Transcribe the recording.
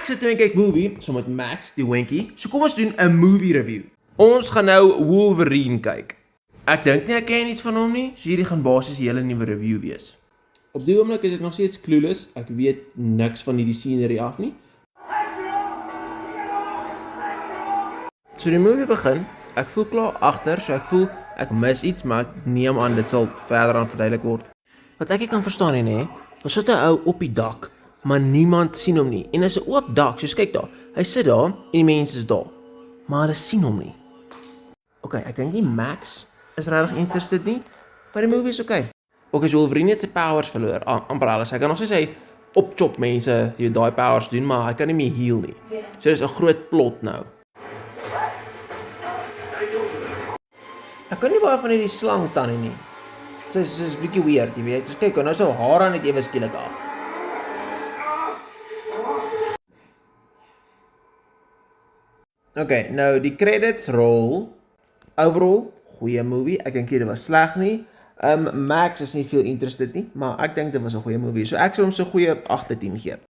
Ek sit toe en kyk movie, so met Max, die winkie. So kom ons doen 'n movie review. Ons gaan nou Wolverine kyk. Ek dink nie ek ken iets van hom nie, so hierdie gaan basies 'n hele nuwe review wees. Op die oomblik is ek nog steeds clueless, ek weet niks van hierdie scenery af nie. So die movie begin, ek voel klaar agter, so ek voel ek mis iets, maar ek neem aan dit sal verder aan verduidelik word. Wat ek nie kan verstaan nie, hè, ons sit 'n ou op die dak, maar niemand sien hom nie. En is 'n oop dak, so kyk daar. Hy sit daar en die mense is daar, maar hulle sien hom nie. Okay, ek dink nie Max is regtig interested nie, maar die movie is okay. Okay, so Wolverine het sy powers verloor, amper alles. Hy kan nog steeds hy opchop mense, jy daai powers doen, maar hy kan nie meer heal nie. So dis 'n groot plot nou. Ek kan nie baie van hierdie slang tannie nie. Sy's 'n bietjie weird, jy weet. Just kyk, nou so hare net ewe skielik af. Okay, nou die credits rol. Overall, goeie movie. Ek dink dit was sleg nie. Max is nie veel interested nie, maar ek dink dit was 'n goeie movie. So ek sal hom so goeie 8/10 gee.